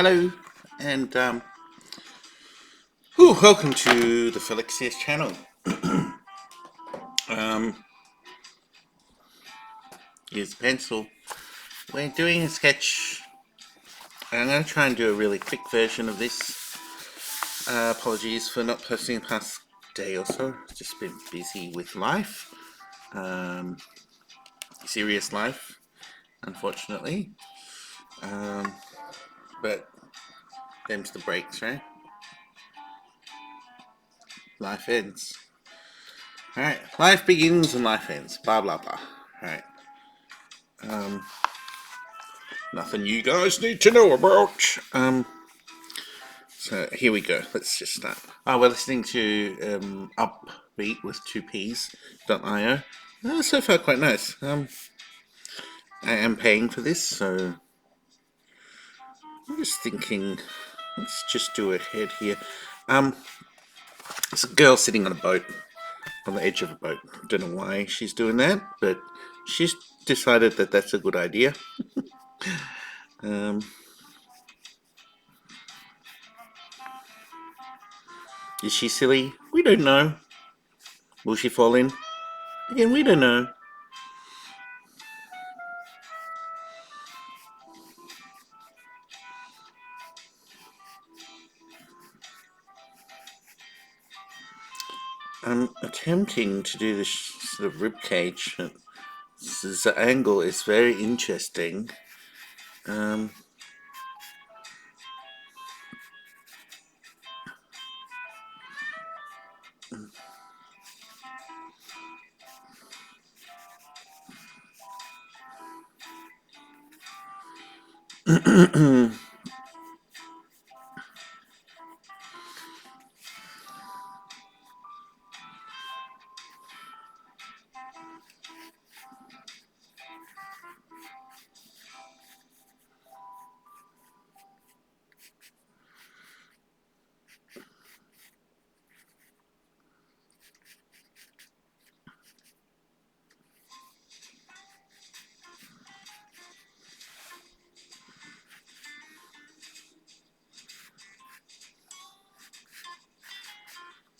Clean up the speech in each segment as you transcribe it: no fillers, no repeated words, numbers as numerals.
Hello, and welcome to the facets channel. um, Here's a pencil. We're doing a sketch. I'm going to try and do a really quick version of this. Apologies for not posting the past day or so. Just been busy with life, serious life, unfortunately. But them's the breaks, right? Life ends. Alright, life begins and life ends. Blah blah blah. Alright. Nothing you guys need to know about. So here we go. Let's just start. We're listening to Upbeat with 2ps.io. So far quite nice. I am paying for this, so I'm just thinking, let's just do a head here. It's a girl sitting on a boat, on the edge of a boat. Don't know why she's doing that, but she's decided that that's a good idea. Is she silly? We don't know. Will she fall in? Again, we don't know. I'm attempting to do this sort of rib cage. The angle is very interesting.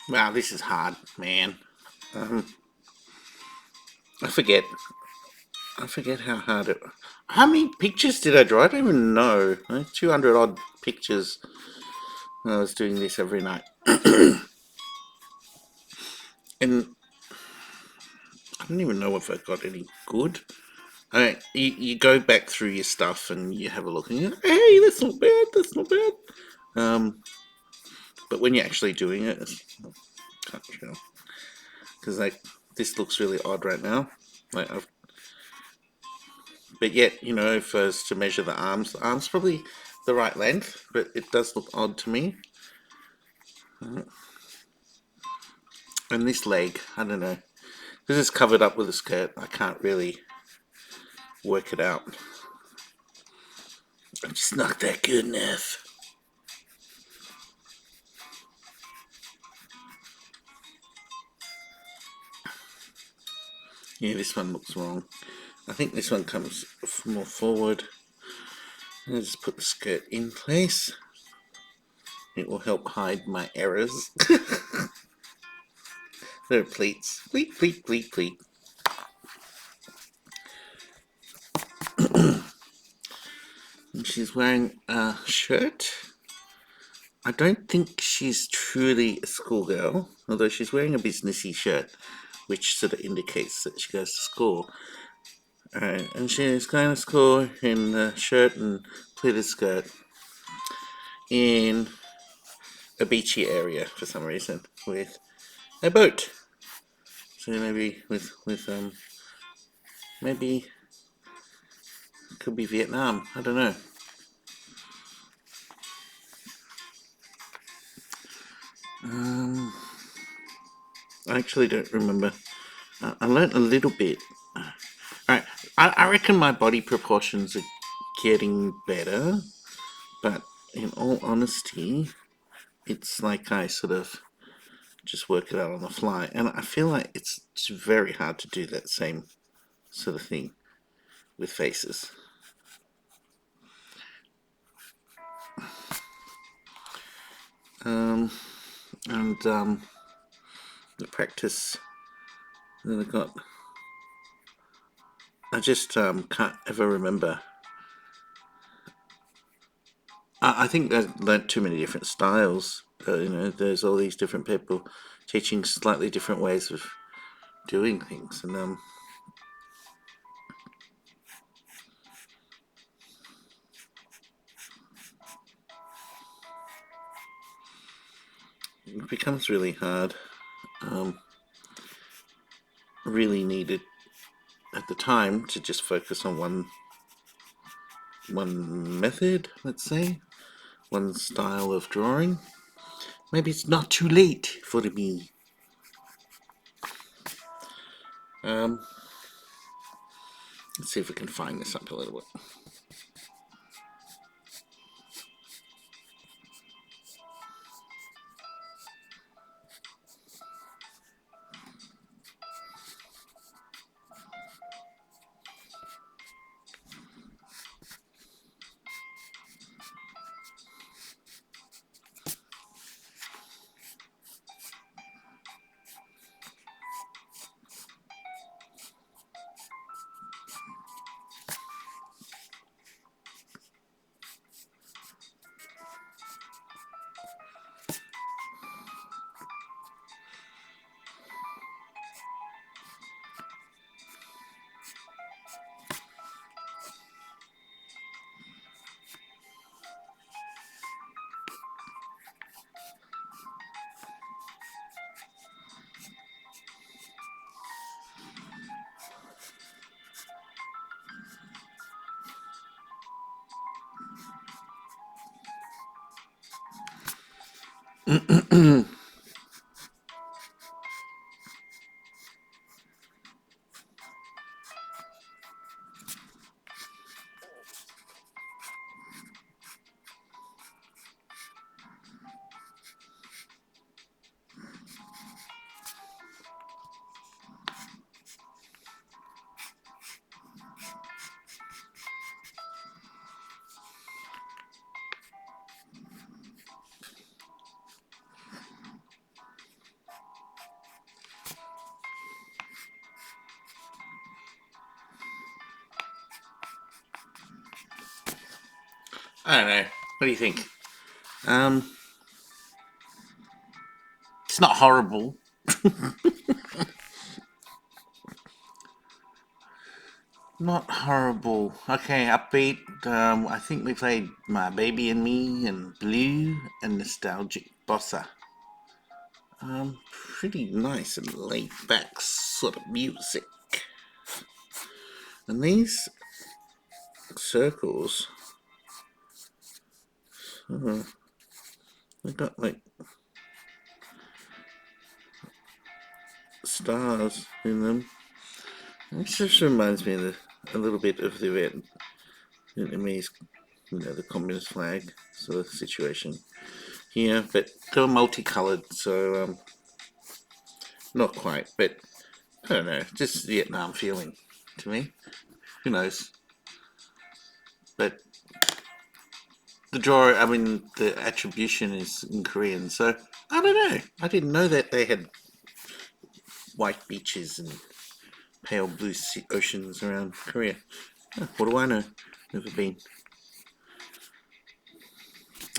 Wow, this is hard, man. I forget. I forget how hard it. How many pictures did I draw? I don't even know. 200 odd pictures. I was doing this every night, and I don't even know if I got any good. You go back through your stuff and you have a look, and you go, hey, that's not bad. That's not bad. But when you're actually doing it, it's, can't tell, because like this looks really odd right now. But yet, if I was to measure the arms probably the right length, but it does look odd to me. And this leg, I don't know, because it's covered up with a skirt, I can't really work it out. I'm just not that good enough. Yeah, this one looks wrong. I think this one comes more forward. I'll just put the skirt in place. It will help hide my errors. There are pleats. Pleat, pleat, pleat, pleat. And she's wearing a shirt. I don't think she's truly a schoolgirl, although she's wearing a businessy shirt, which sort of indicates that she goes to school. And she's going to school in a shirt and pleated skirt in a beachy area for some reason with a boat. So maybe maybe it could be Vietnam. I don't know. I actually don't remember. I learnt a little bit. Alright, I reckon my body proportions are getting better, but in all honesty, it's like I sort of just work it out on the fly, and I feel like it's very hard to do that same sort of thing with faces. and the practice that I got. I just can't ever remember. I think I've learnt too many different styles. There's all these different people teaching slightly different ways of doing things, and it becomes really hard. Really needed at the time to just focus on one method, let's say, one style of drawing. Maybe it's not too late for me. Um, let's see if we can find this up a little bit. I don't know. What do you think? Um, it's not horrible. Not horrible. Okay, upbeat. I think we played My Baby and Me and Blue and Nostalgic Bossa. Pretty nice and laid back sort of music. And these circles, they got like stars in them. It just reminds me of a little bit of the Vietnamese, the communist flag sort of situation here, but they were multicolored, so not quite, but I don't know, just Vietnam feeling to me. Who knows? But the attribution is in Korean, so I don't know. I didn't know that they had white beaches and pale blue oceans around Korea. What do I know? Never been.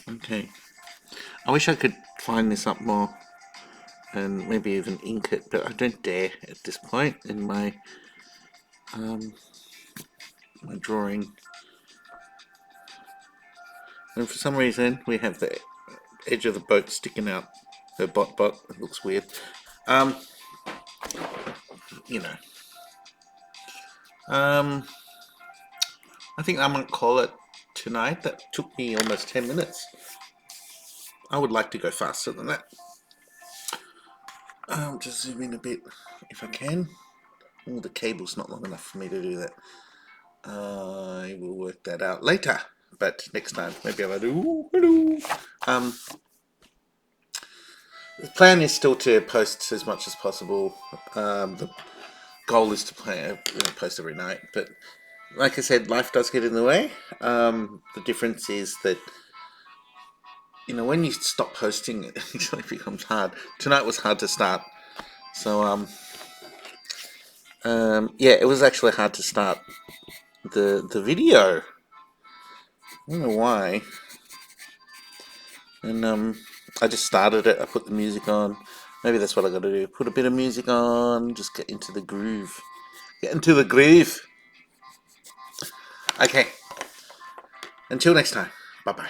Okay. I wish I could find this up more and maybe even ink it, but I don't dare at this point in my drawing. And for some reason, we have the edge of the boat sticking out. The bot. It looks weird. Um, you know. I think I'm gonna call it tonight. That took me almost 10 minutes. I would like to go faster than that. Just zoom in a bit if I can. Oh, the cable's not long enough for me to do that. I will work that out later, but next time maybe I'll do. Hello. The plan is still to post as much as possible. The goal is to post every night, but like I said, life does get in the way. The difference is that when you stop posting, it actually becomes hard. Tonight was hard to start, so yeah, it was actually hard to start the video. I don't know why, and I just started it. I put the music on. Maybe that's what I got to do. Put a bit of music on. Just get into the groove. Get into the groove. Okay. Until next time. Bye bye.